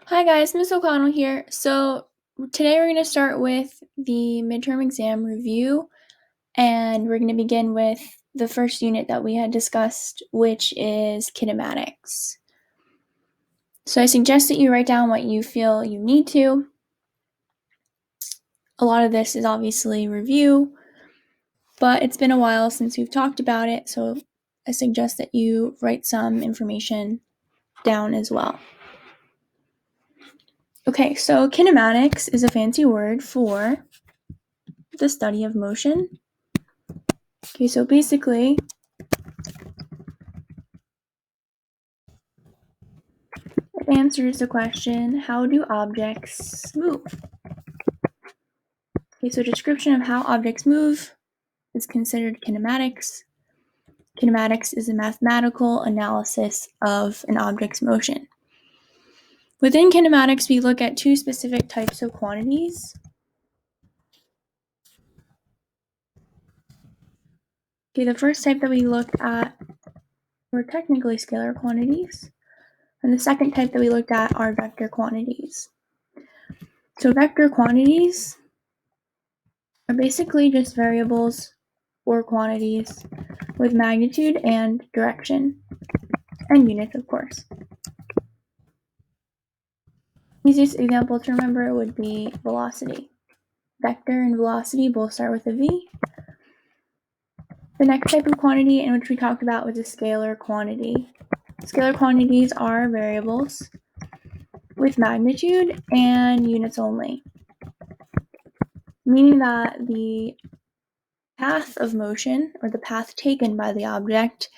Hi guys, Miss O'Connell here. So today we're going to start with the midterm exam review, and we're going to begin with the first unit that we had discussed, which is kinematics. So I suggest that you write down what you feel you need to. A lot of this is obviously review, but it's been a while since we've talked about it, so I suggest that you write some information down as well. Okay, so kinematics is a fancy word for the study of motion. Okay, so basically, it answers the question, how do objects move? Okay, so description of how objects move is considered kinematics. Kinematics is a mathematical analysis of an object's motion. Within kinematics, we look at two specific types of quantities. Okay, the first type that we looked at were technically scalar quantities, and the second type that we looked at are vector quantities. So vector quantities are basically just variables or quantities with magnitude and direction, and units, of course. Easiest example to remember would be velocity. Vector and velocity both start with a v. The next type of quantity in which we talked about was a scalar quantity. Scalar quantities are variables with magnitude and units only, meaning that the path of motion, or the path taken by the object,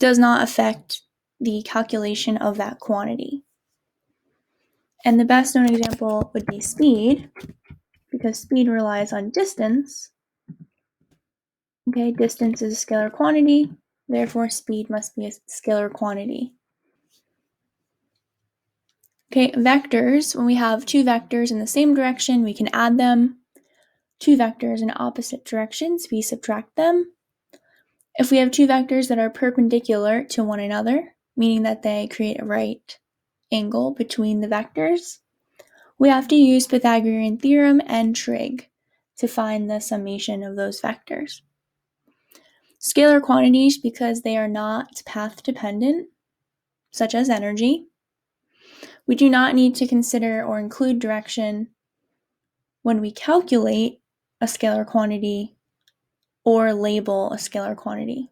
does not affect the calculation of that quantity. And the best known example would be speed, because speed relies on distance. Okay, distance is a scalar quantity, therefore speed must be a scalar quantity. Okay, vectors, when we have two vectors in the same direction, we can add them. Two vectors in opposite directions, we subtract them. If we have two vectors that are perpendicular to one another, meaning that they create a right angle between the vectors, we have to use Pythagorean theorem and trig to find the summation of those vectors. Scalar quantities, because they are not path dependent, such as energy, we do not need to consider or include direction when we calculate a scalar quantity or label a scalar quantity.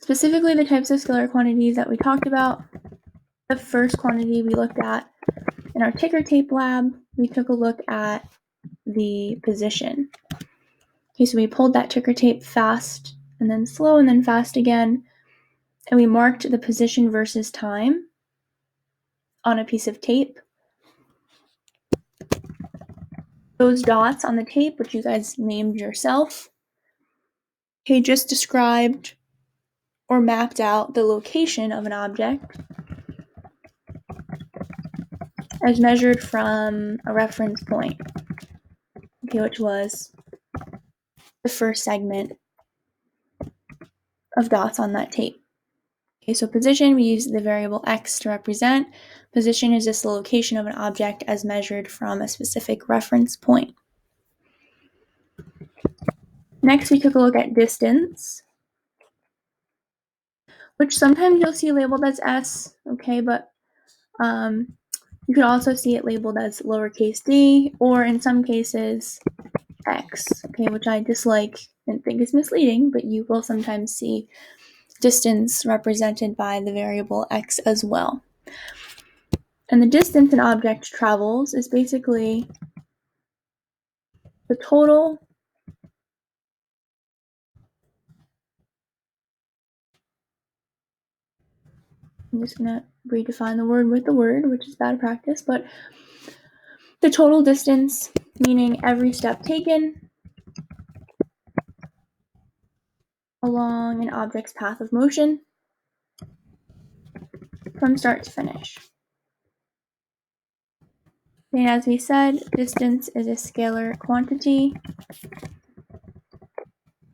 Specifically, the types of scalar quantities that we talked about, the first quantity we looked at in our ticker tape lab, we took a look at the position. Okay, so we pulled that ticker tape fast and then slow and then fast again, and we marked the position versus time on a piece of tape. Those dots on the tape, which you guys named yourself, okay, just described or mapped out the location of an object as measured from a reference point, okay, which was the first segment of dots on that tape. Okay, so position, we use the variable x to represent. Position is just the location of an object as measured from a specific reference point. Next, we took a look at distance, which sometimes you'll see labeled as s, okay, but you could also see it labeled as lowercase d, or in some cases, x, okay, which I dislike and think is misleading, but you will sometimes see distance represented by the variable x as well. And the distance an object travels is basically the total I'm just going to redefine the word with the word, which is bad practice, but the total distance, meaning every step taken along an object's path of motion from start to finish. And as we said, distance is a scalar quantity,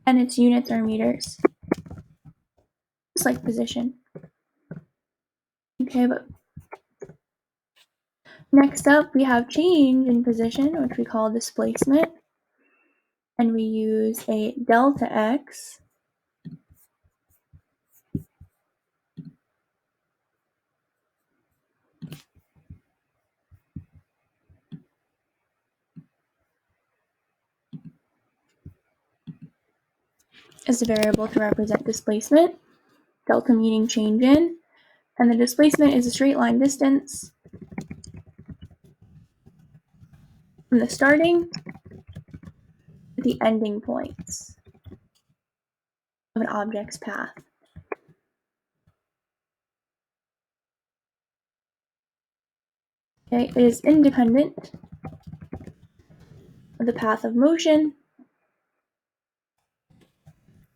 and its units are meters, just like position. Okay, but Next up, we have change in position, which we call displacement. And we use a delta x as a variable to represent displacement, delta meaning change in, and the displacement is a straight line distance from the starting to the ending points of an object's path. Okay, it is independent of the path of motion,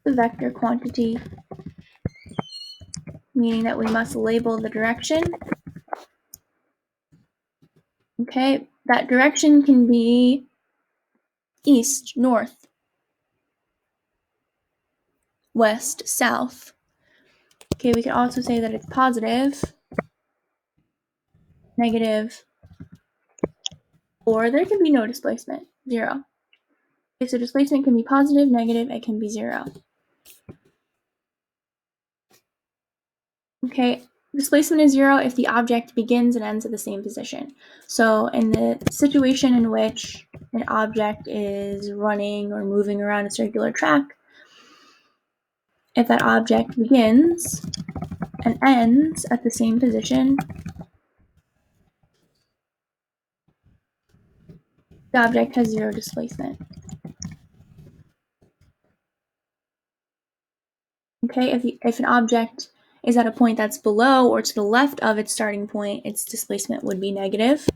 the vector quantity, meaning that we must label the direction. Okay, that direction can be east, north, west, south. Okay, we can also say that it's positive, negative, or there can be no displacement, 0. Okay, so displacement can be positive, negative, it can be 0. Okay, displacement is 0 if the object begins and ends at the same position. So in the situation in which an object is running or moving around a circular track, if that object begins and ends at the same position, the object has 0 displacement. Okay, if an object is at a point that's below or to the left of its starting point, its displacement would be negative.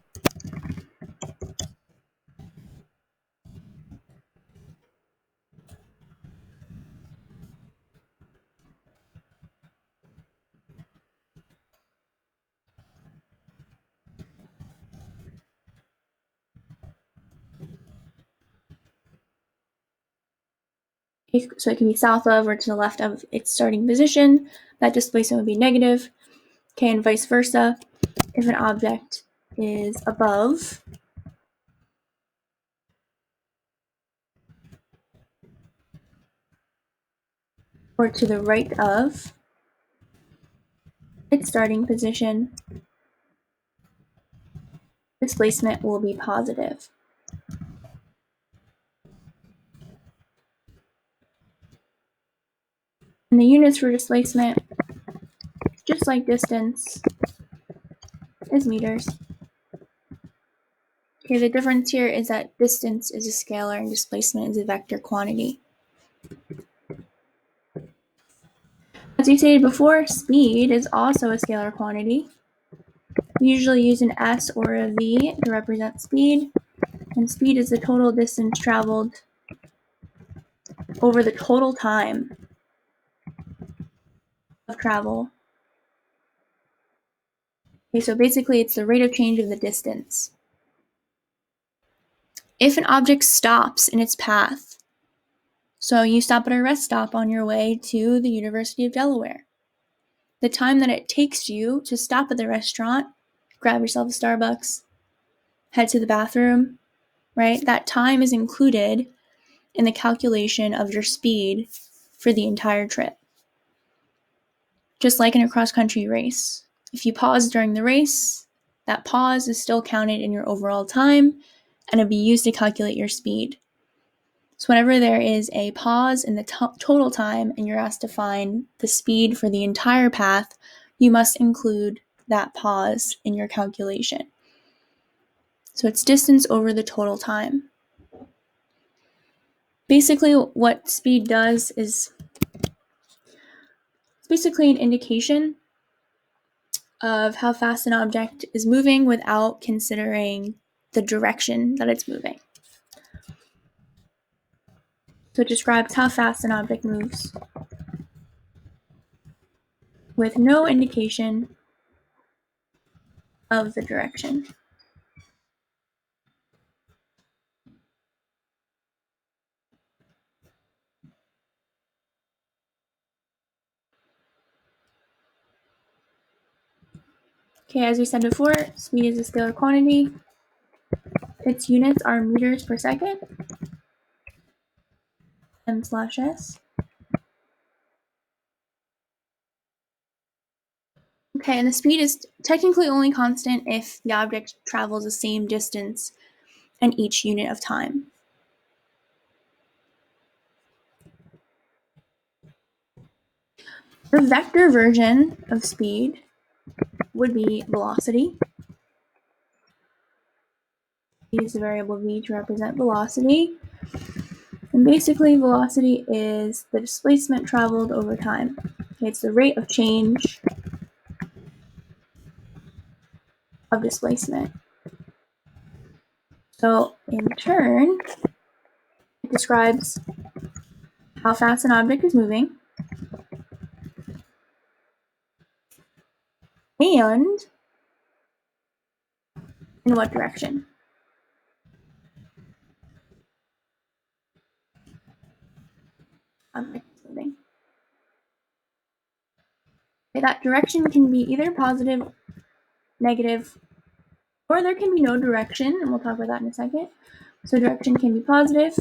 So it can be south of or to the left of its starting position. That displacement would be negative. Okay, and vice versa. If an object is above or to the right of its starting position, displacement will be positive. And the units for displacement, just like distance, is meters. Okay, the difference here is that distance is a scalar and displacement is a vector quantity. As we stated before, speed is also a scalar quantity. We usually use an S or a V to represent speed, and speed is the total distance traveled over the total time of travel. Okay, so basically it's the rate of change of the distance. If an object stops in its path, so you stop at a rest stop on your way to the University of Delaware, the time that it takes you to stop at the restaurant, grab yourself a Starbucks, head to the bathroom, right? That time is included in the calculation of your speed for the entire trip. Just like in a cross-country race. If you pause during the race, that pause is still counted in your overall time and it'll be used to calculate your speed. So whenever there is a pause in the total time and you're asked to find the speed for the entire path, you must include that pause in your calculation. So it's distance over the total time. Basically, what speed does is it's basically an indication of how fast an object is moving without considering the direction that it's moving. So it describes how fast an object moves with no indication of the direction. Okay, as we said before, speed is a scalar quantity. Its units are meters per second, m/s. Okay, and the speed is technically only constant if the object travels the same distance in each unit of time. The vector version of speed would be velocity. Use the variable v to represent velocity. And basically, velocity is the displacement traveled over time. Okay, it's the rate of change of displacement. So, in turn, it describes how fast an object is moving and in what direction. Object is moving. Okay, that direction can be either positive, negative, or there can be no direction, and we'll talk about that in a second. So direction can be positive,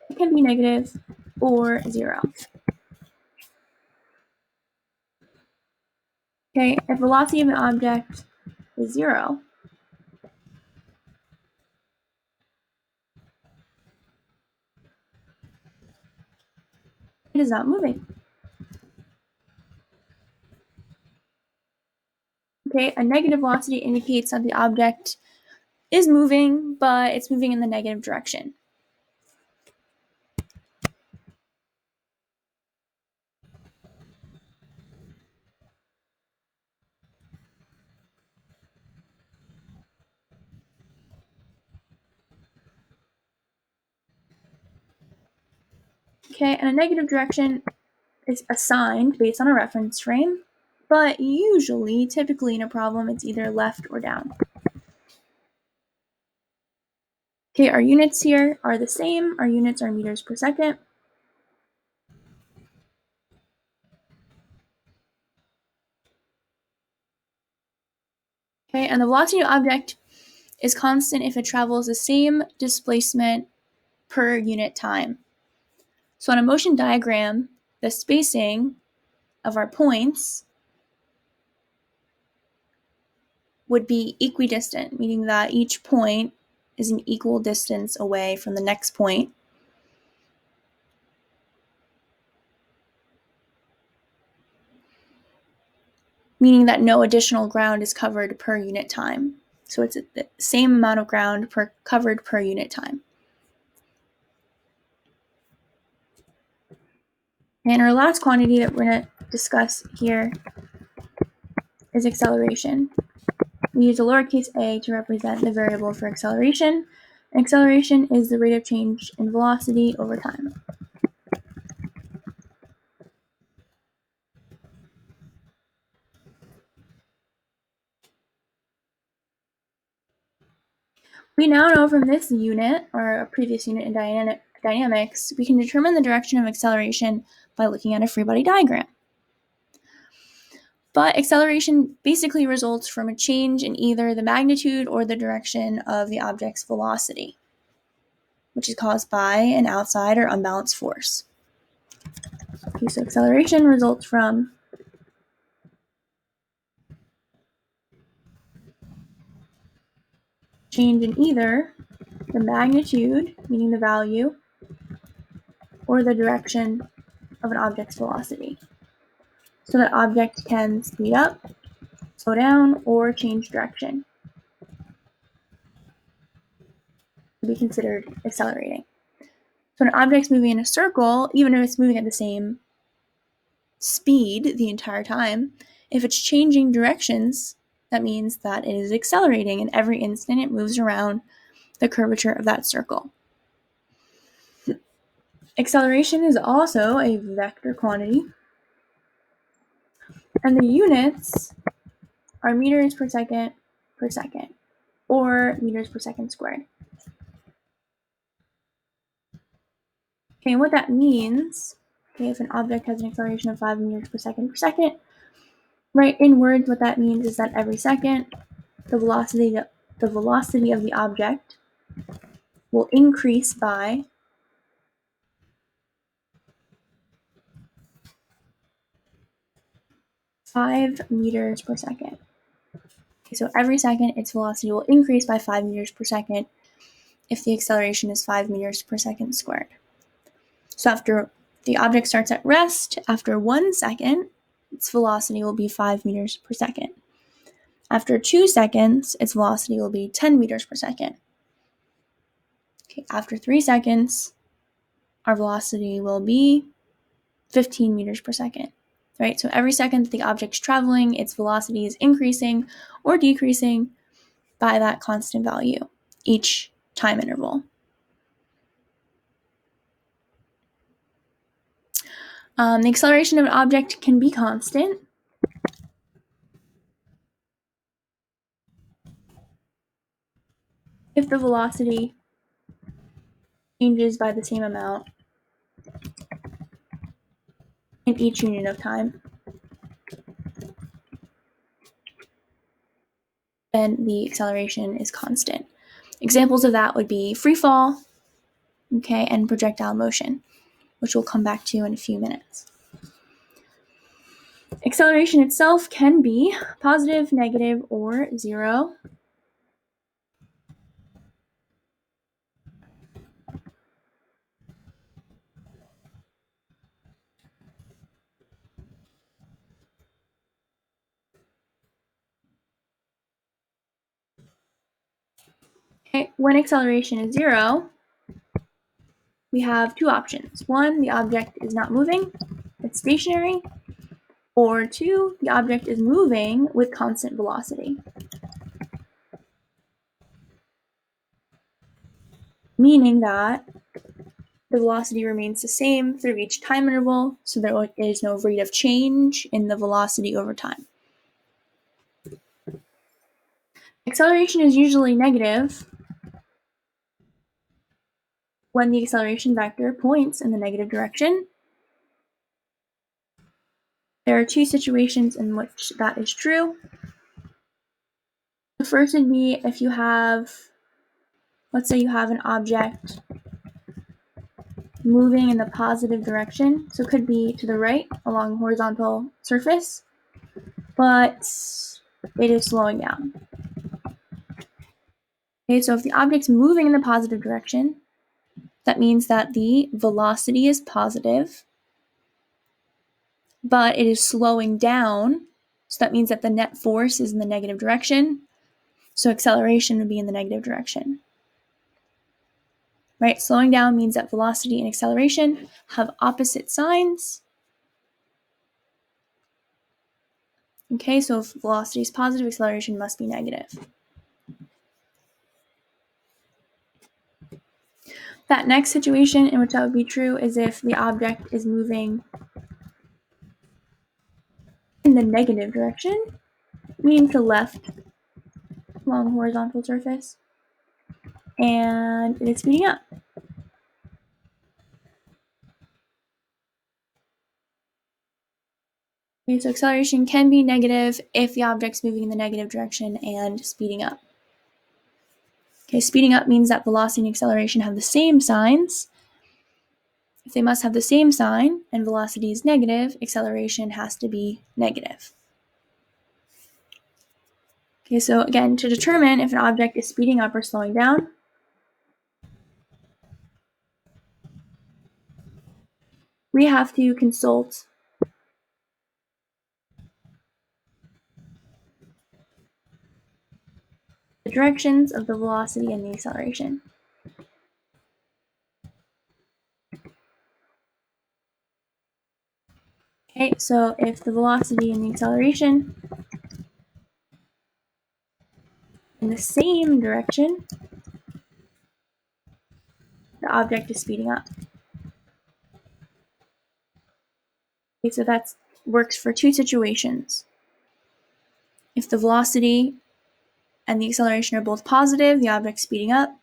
it can be negative, or 0. Okay, if velocity of an object is 0, it is not moving. Okay, a negative velocity indicates that the object is moving, but it's moving in the negative direction. Okay, and a negative direction is assigned based on a reference frame, but usually, typically in a problem, it's either left or down. Okay, our units here are the same. Our units are meters per second. Okay, and the velocity of the object is constant if it travels the same displacement per unit time. So on a motion diagram, the spacing of our points would be equidistant, meaning that each point is an equal distance away from the next point. Meaning that no additional ground is covered per unit time. So it's the same amount of ground covered per unit time. And our last quantity that we're going to discuss here is acceleration. We use a lowercase a to represent the variable for acceleration. Acceleration is the rate of change in velocity over time. We now know from this unit, or a previous unit in dynamics, we can determine the direction of acceleration by looking at a free body diagram. But acceleration basically results from a change in either the magnitude or the direction of the object's velocity, which is caused by an outside or unbalanced force. Okay, so acceleration results from change in either the magnitude, meaning the value, or the direction of an object's velocity. So that object can speed up, slow down, or change direction to be considered accelerating. So an object's moving in a circle, even if it's moving at the same speed the entire time, if it's changing directions, that means that it is accelerating, and every instant it moves around the curvature of that circle. Acceleration is also a vector quantity, and the units are meters per second, or meters per second squared. Okay, and what that means, okay, if an object has an acceleration of 5 meters per second, Right, in words, what that means is that every second, the velocity of the object will increase by 5 meters per second. Okay, so every second, its velocity will increase by 5 meters per second if the acceleration is 5 meters per second squared. So after the object starts at rest, after 1 second, its velocity will be 5 meters per second. After 2 seconds, its velocity will be 10 meters per second. Okay, after 3 seconds, our velocity will be 15 meters per second. Right? So every second that the object's traveling, its velocity is increasing or decreasing by that constant value each time interval. The acceleration of an object can be constant. If the velocity changes by the same amount in each unit of time, then the acceleration is constant. Examples of that would be free fall, okay, and projectile motion, which we'll come back to in a few minutes. Acceleration itself can be positive, negative, or zero. Okay, when acceleration is zero, we have two options. One, the object is not moving, it's stationary, or two, the object is moving with constant velocity. Meaning that the velocity remains the same through each time interval, so there is no rate of change in the velocity over time. Acceleration is usually negative when the acceleration vector points in the negative direction. There are two situations in which that is true. The first would be if you have, let's say you have an object moving in the positive direction, so it could be to the right along a horizontal surface, but it is slowing down. Okay, so if the object's moving in the positive direction, that means that the velocity is positive, but it is slowing down, so that means that the net force is in the negative direction, so acceleration would be in the negative direction. Right, slowing down means that velocity and acceleration have opposite signs. Okay, so if velocity is positive, acceleration must be negative. That next situation in which that would be true is if the object is moving in the negative direction, meaning to left along the horizontal surface, and it is speeding up. Okay, so acceleration can be negative if the object's moving in the negative direction and speeding up. Okay, speeding up means that velocity and acceleration have the same signs. If they must have the same sign and velocity is negative, acceleration has to be negative. Okay, so again, to determine if an object is speeding up or slowing down, we have to consult the directions of the velocity and the acceleration. Okay, so if the velocity and the acceleration in the same direction, the object is speeding up. Okay, so that works for two situations. If the velocity and the acceleration are both positive, the object is speeding up.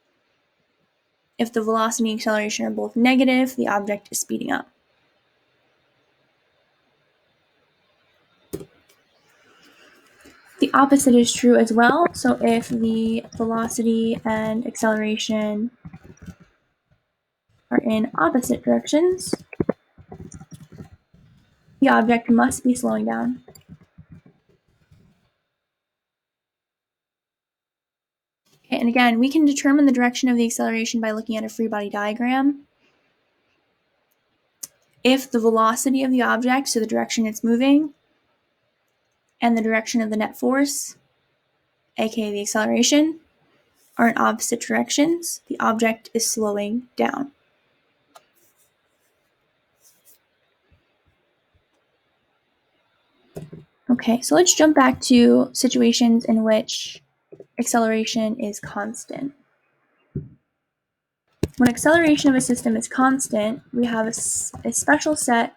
If the velocity and acceleration are both negative, the object is speeding up. the opposite is true as well. So if the velocity and acceleration are in opposite directions, the object must be slowing down. Okay, and again, we can determine the direction of the acceleration by looking at a free body diagram. If the velocity of the object, so the direction it's moving, and the direction of the net force, aka the acceleration, are in opposite directions, the object is slowing down. Okay, so let's jump back to situations in which acceleration is constant. When acceleration of a system is constant, we have a special set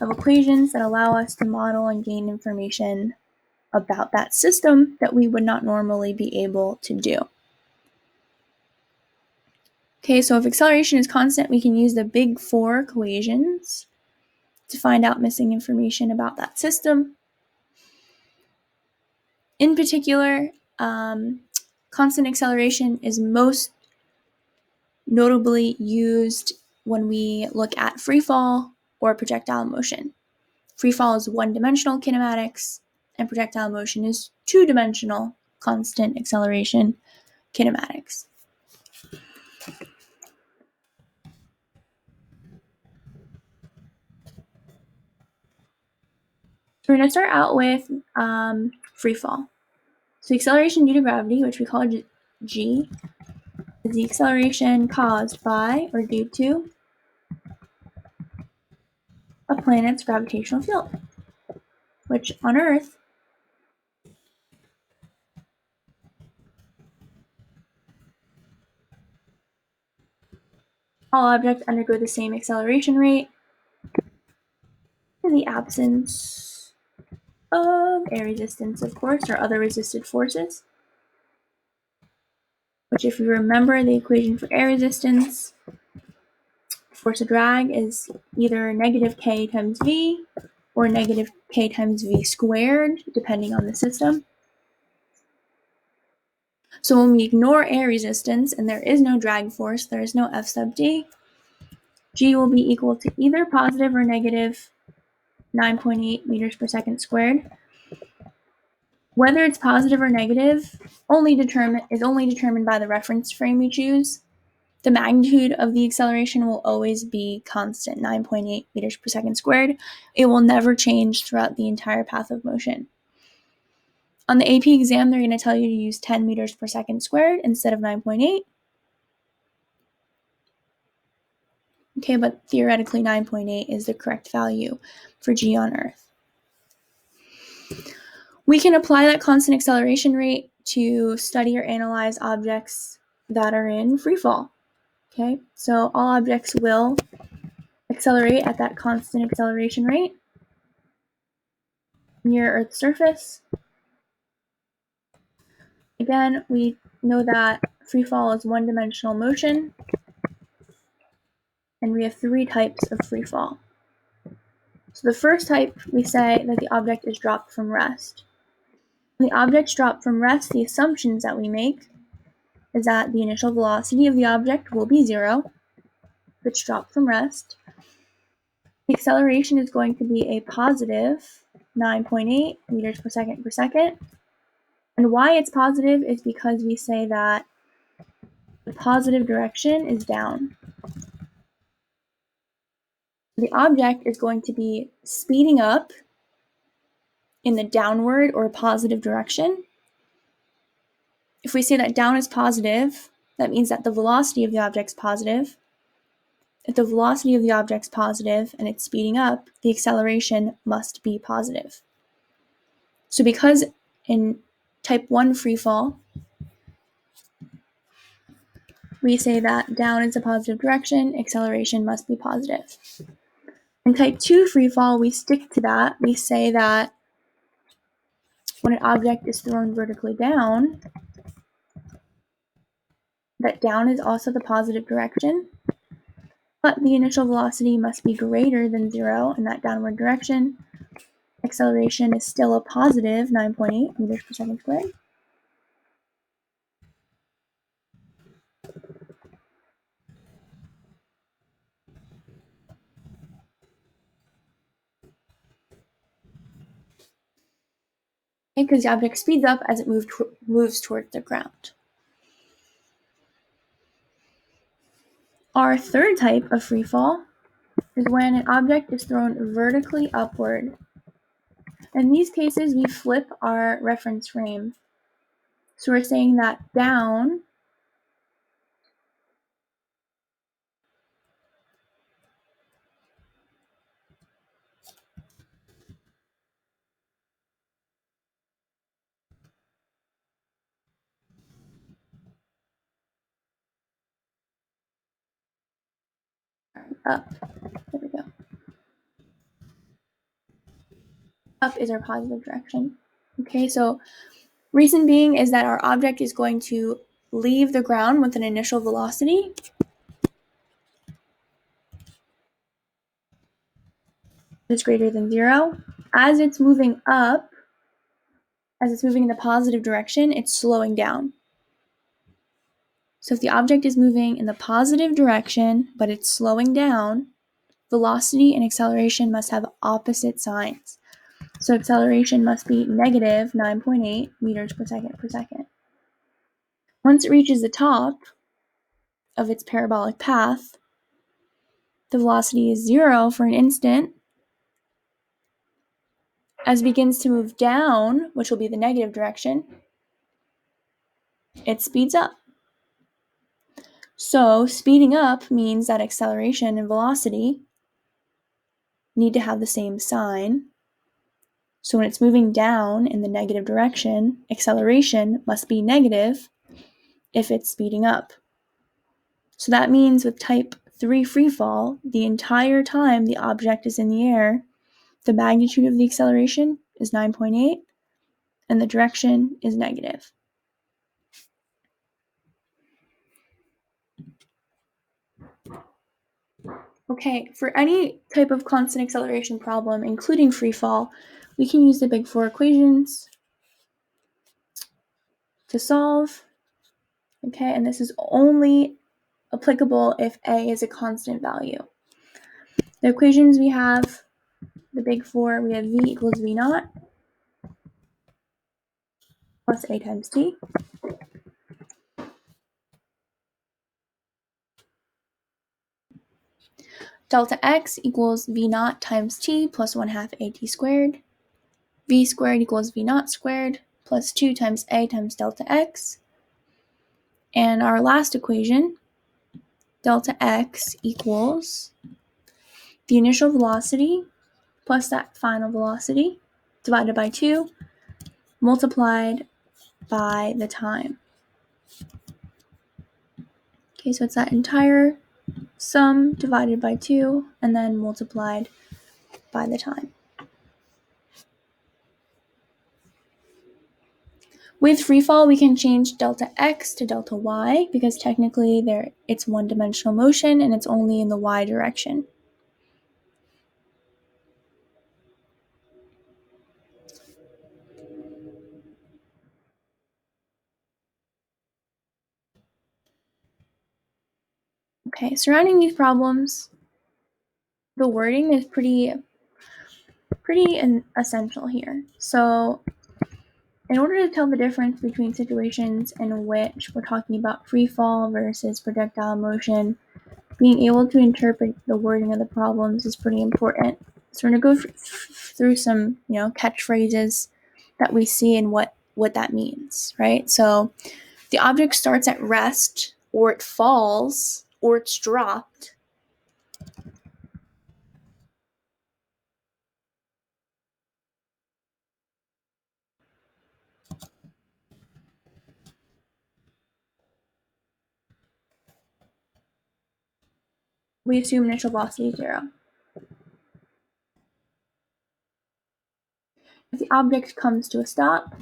of equations that allow us to model and gain information about that system that we would not normally be able to do. Okay, so if acceleration is constant, we can use the big four equations to find out missing information about that system. In particular, constant acceleration is most notably used when we look at freefall or projectile motion. Freefall is one-dimensional kinematics, and projectile motion is two-dimensional constant acceleration kinematics. So we're going to start out with freefall. So acceleration due to gravity, which we call g, is the acceleration caused by or due to a planet's gravitational field, which on Earth all objects undergo the same acceleration rate in the absence of air resistance, of course, or other resisted forces. Which, if you remember the equation for air resistance, force of drag is either negative k times v or negative k times v squared, depending on the system. So when we ignore air resistance and there is no drag force, there is no F sub d, g will be equal to either positive or negative 9.8 meters per second squared. Whether it's positive or negative is only determined by the reference frame we choose. The magnitude of the acceleration will always be constant, 9.8 meters per second squared. It will never change throughout the entire path of motion. On the AP exam, they're going to tell you to use 10 meters per second squared instead of 9.8. Okay, but theoretically 9.8 is the correct value for g on Earth. We can apply that constant acceleration rate to study or analyze objects that are in freefall. Okay, so all objects will accelerate at that constant acceleration rate near Earth's surface. Again, we know that freefall is one-dimensional motion, and we have three types of freefall. So the first type, we say that the object is dropped from rest. When the object's dropped from rest, the assumptions that we make is that the initial velocity of the object will be 0 if it's dropped from rest. The acceleration is going to be a positive 9.8 meters per second. And why it's positive is because we say that the positive direction is down. The object is going to be speeding up in the downward or positive direction. If we say that down is positive, that means that the velocity of the object is positive. If the velocity of the object is positive and it's speeding up, the acceleration must be positive. So because in type 1 freefall, we say that down is a positive direction, acceleration must be positive. In type 2 freefall, we stick to that. We say that when an object is thrown vertically down, that down is also the positive direction, but the initial velocity must be greater than 0 in that downward direction. acceleration is still a positive 9.8 meters per second squared. Because the object speeds up as it moves towards the ground. Our third type of free fall is when an object is thrown vertically upward. In these cases, we flip our reference frame. So we're saying that down up. There we go. Up is our positive direction. Okay, so reason being is that our object is going to leave the ground with an initial velocity that's greater than 0. As it's moving up, as it's moving in the positive direction, it's slowing down. So if the object is moving in the positive direction, but it's slowing down, velocity and acceleration must have opposite signs. So acceleration must be negative 9.8 meters per second. Once it reaches the top of its parabolic path, the velocity is 0 for an instant. As it begins to move down, which will be the negative direction, it speeds up. So speeding up means that acceleration and velocity need to have the same sign. So when it's moving down in the negative direction, acceleration must be negative if it's speeding up. So that means with type 3 freefall, the entire time the object is in the air, the magnitude of the acceleration is 9.8 and the direction is negative. Okay, for any type of constant acceleration problem, including free fall, we can use the big four equations to solve. Okay, and this is only applicable if A is a constant value. The equations we have, the big four, we have V equals V naught plus A times T. Delta X equals V naught times T plus 1/2 AT squared. V squared equals V naught squared plus 2 times A times delta X. And our last equation, delta X equals the initial velocity plus that final velocity divided by 2 multiplied by the time. Okay, so it's that entire sum divided by 2 and then multiplied by the time. With freefall, we can change delta X to delta Y because technically it's one-dimensional motion and it's only in the Y direction. Okay, surrounding these problems, the wording is pretty essential here. So in order to tell the difference between situations in which we're talking about free fall versus projectile motion, being able to interpret the wording of the problems is pretty important. So we're going to go through some, catchphrases that we see and what that means, right? So the object starts at rest, or it falls, or it's dropped. We assume initial velocity is 0. If the object comes to a stop,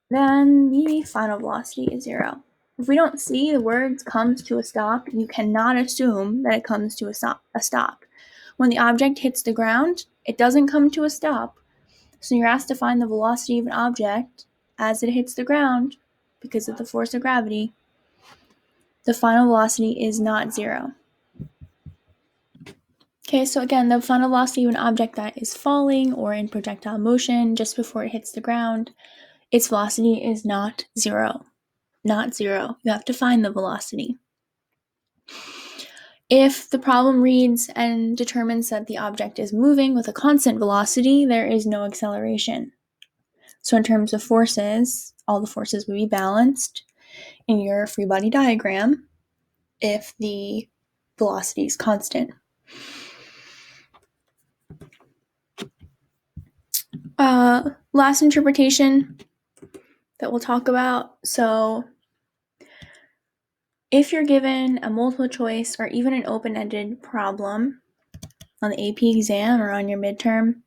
then the final velocity is 0. If we don't see the words comes to a stop, you cannot assume that it comes to a stop. When the object hits the ground, It doesn't come to a stop. So you're asked to find the velocity of an object as it hits the ground because of the force of gravity. The final velocity is not zero. Okay, so again, the final velocity of an object that is falling or in projectile motion just before it hits the ground, its velocity is not zero. Not zero. You have to find the velocity. If the problem reads and determines that the object is moving with a constant velocity, there is no acceleration. So in terms of forces, all the forces would be balanced in your free body diagram if the velocity is constant. Last interpretation that we'll talk about. So if you're given a multiple choice or even an open-ended problem on the AP exam or on your midterm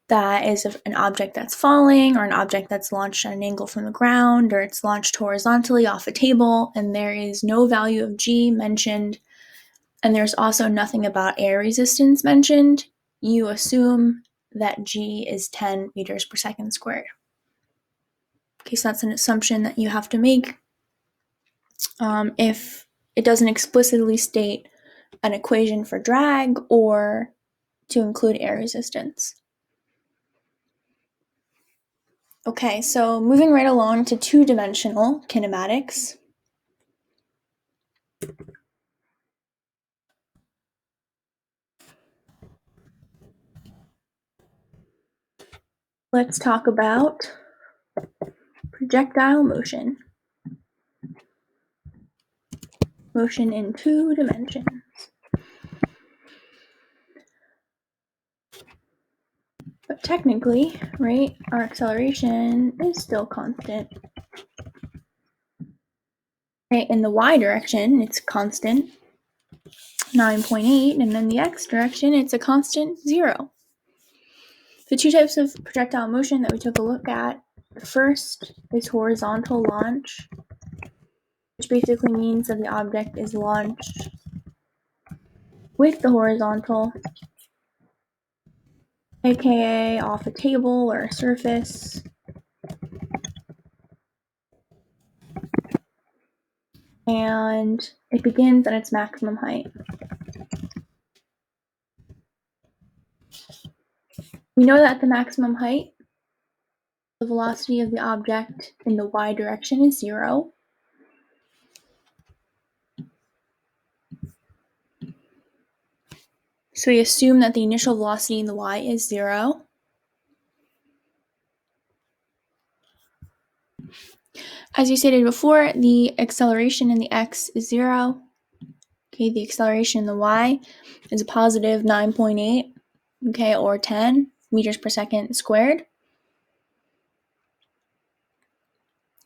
that is an object that's falling or an object that's launched at an angle from the ground, or it's launched horizontally off a table and there is no value of G mentioned, and there's also nothing about air resistance mentioned, you assume that G is 10 meters per second squared. Okay, so that's an assumption that you have to make if it doesn't explicitly state an equation for drag or to include air resistance. Okay, so moving right along to two-dimensional kinematics. Let's talk about projectile motion. Motion in two dimensions. But technically, right, our acceleration is still constant. Right, in the y direction, it's constant, 9.8, and in the x direction, it's a constant 0. The two types of projectile motion that we took a look at, the first is horizontal launch, which basically means that the object is launched with the horizontal, aka off a table or a surface, and it begins at its maximum height. We know that the maximum height, the velocity of the object in the y direction is 0. So we assume that the initial velocity in the y is 0. As you stated before, the acceleration in the x is 0. Okay, the acceleration in the y is a positive 9.8, okay, or 10 meters per second squared.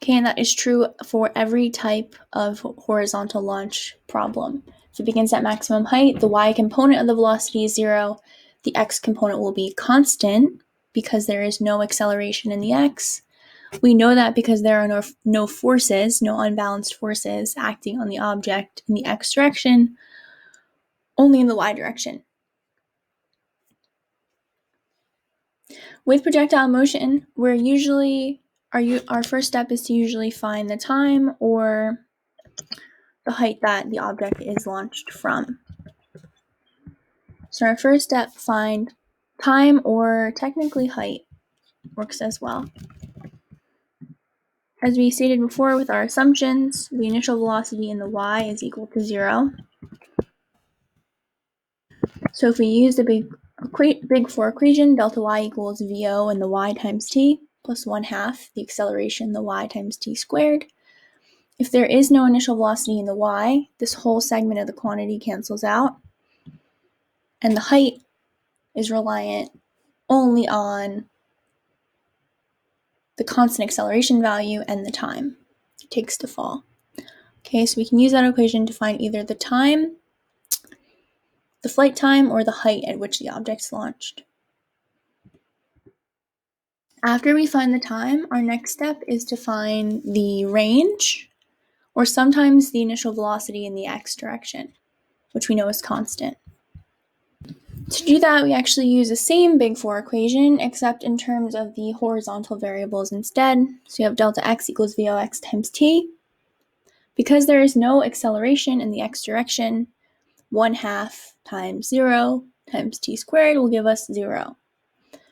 Okay, and that is true for every type of horizontal launch problem. If it begins at maximum height, the y component of the velocity is 0. The x component will be constant because there is no acceleration in the x. We know that because there are no forces, no unbalanced forces acting on the object in the x direction, only in the y direction. With projectile motion, our first step is to usually find the time or the height that the object is launched from. So our first step, find time, or technically height, works as well. As we stated before with our assumptions, the initial velocity in the y is equal to 0. So if we use the big 4 equation, delta y equals VO in the y times t plus 1/2 the acceleration in the y times t squared. If there is no initial velocity in the y, this whole segment of the quantity cancels out, and the height is reliant only on the constant acceleration value and the time it takes to fall. Okay, so we can use that equation to find either the time, the flight time, or the height at which the object's launched. After we find the time, our next step is to find the range, or sometimes the initial velocity in the x direction, which we know is constant. To do that, we actually use the same big 4 equation, except in terms of the horizontal variables instead. So you have delta x equals Vox times t. Because there is no acceleration in the x direction, 1/2 times 0 times t squared will give us 0.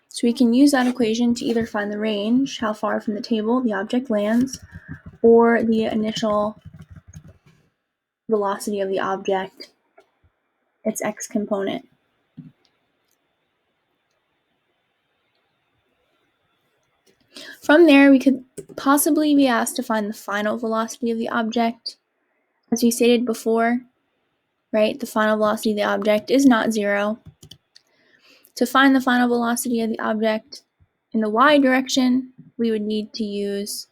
So we can use that equation to either find the range, how far from the table the object lands, or the initial velocity of the object, its x component. From there, we could possibly be asked to find the final velocity of the object. As we stated before, right, the final velocity of the object is not 0. To find the final velocity of the object in the y direction, we would need to use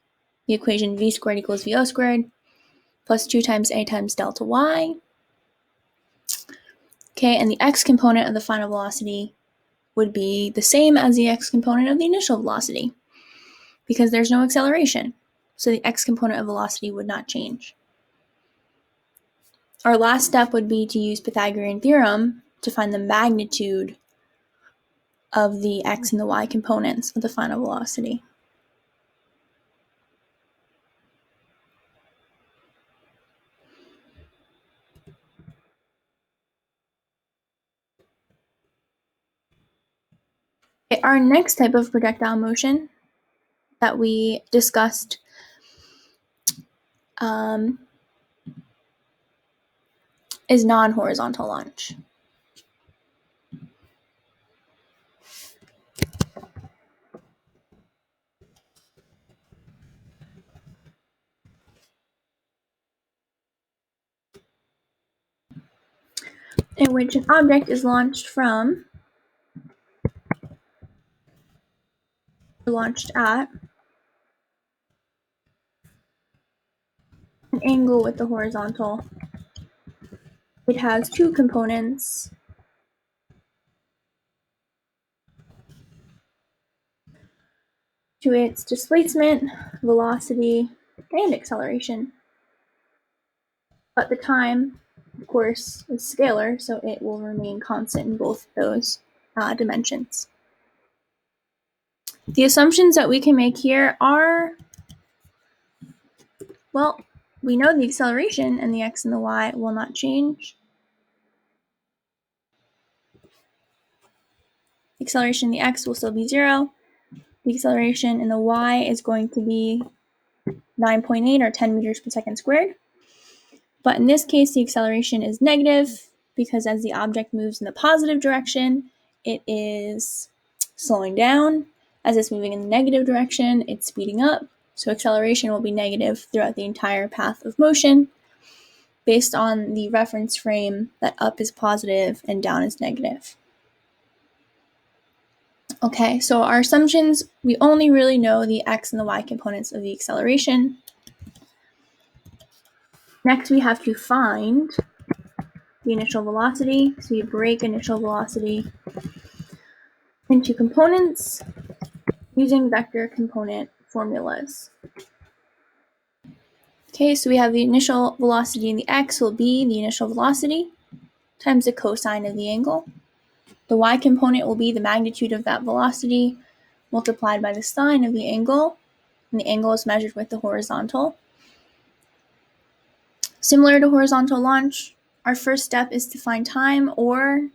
the equation v squared equals vo squared plus 2 times a times delta y. Okay, and the x component of the final velocity would be the same as the x component of the initial velocity because there's no acceleration. So the x component of velocity would not change. Our last step would be to use Pythagorean theorem to find the magnitude of the x and the y components of the final velocity. Okay, our next type of projectile motion that we discussed is non-horizontal launch. In which an object is launched from, or launched at, an angle with the horizontal. It has two components. To its displacement, velocity, and acceleration. But the time, of course, is scalar, so it will remain constant in both those dimensions. The assumptions that we can make here are, well, we know the acceleration and the x and the y will not change. The acceleration in the x will still be 0. The acceleration in the y is going to be 9.8 or 10 meters per second squared. But in this case, the acceleration is negative because as the object moves in the positive direction, it is slowing down. As it's moving in the negative direction, it's speeding up. So acceleration will be negative throughout the entire path of motion based on the reference frame that up is positive and down is negative. Okay, so our assumptions, we only really know the x and the y components of the acceleration. Next, we have to find the initial velocity. So you break initial velocity into components using vector component formulas. Okay, so we have the initial velocity in the x will be the initial velocity times the cosine of the angle. The y component will be the magnitude of that velocity multiplied by the sine of the angle, and the angle is measured with the horizontal. Similar to horizontal launch, our first step is to find time or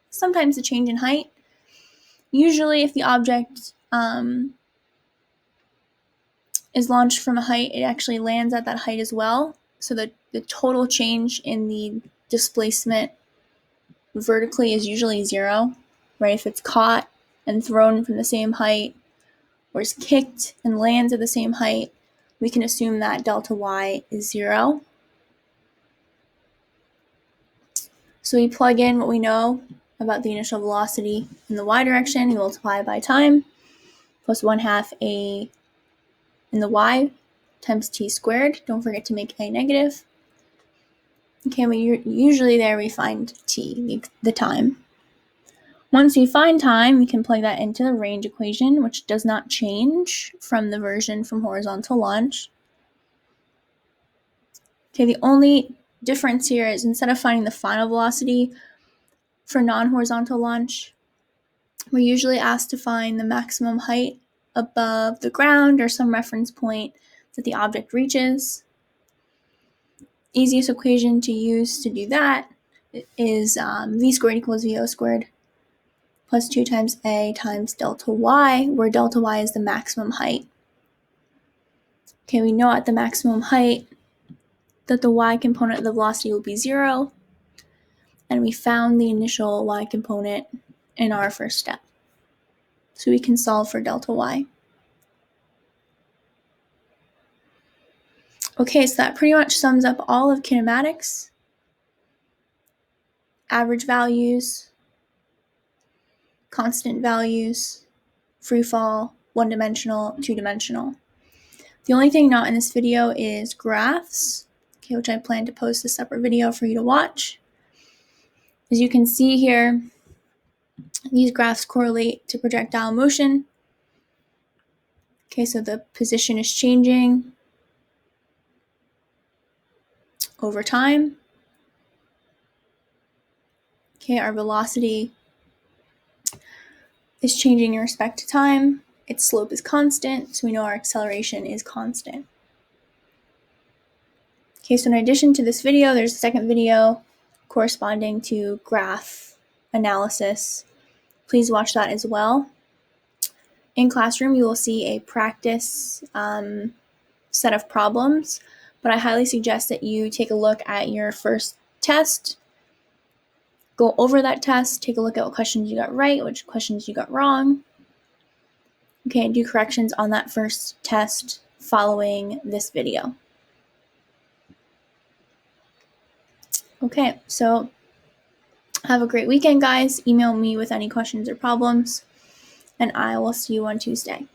sometimes the change in height. Usually if the object is launched from a height, it actually lands at that height as well. So the total change in the displacement vertically is usually 0, right? If it's caught and thrown from the same height, or is kicked and lands at the same height, we can assume that delta y is 0. So we plug in what we know about the initial velocity in the y direction, we multiply by time, plus 1/2 a in the y times t squared. Don't forget to make a negative. Okay, usually there we find t, the time. Once we find time, we can plug that into the range equation, which does not change from the version from horizontal launch. Okay, the only difference here is instead of finding the final velocity, For non-horizontal launch, we're usually asked to find the maximum height above the ground or some reference point that the object reaches. Easiest equation to use to do that is v squared equals vo squared plus 2 times a times delta y, where delta y is the maximum height. Okay, we know at the maximum height that the y component of the velocity will be 0, and we found the initial y component in our first step. So we can solve for delta y. Okay, so that pretty much sums up all of kinematics. Average values, constant values, free fall, one-dimensional, two-dimensional. The only thing not in this video is graphs, okay, which I plan to post a separate video for you to watch. As you can see here, these graphs correlate to projectile motion. Okay, so the position is changing over time. Okay, our velocity is changing in respect to time. Its slope is constant, so we know our acceleration is constant. Okay, so in addition to this video, there's a second video corresponding to graph analysis. Please watch that as well. In classroom, you will see a practice set of problems, but I highly suggest that you take a look at your first test, go over that test, take a look at what questions you got right, which questions you got wrong. Okay, and do corrections on that first test following this video. Okay, so have a great weekend, guys. Email me with any questions or problems, and I will see you on Tuesday.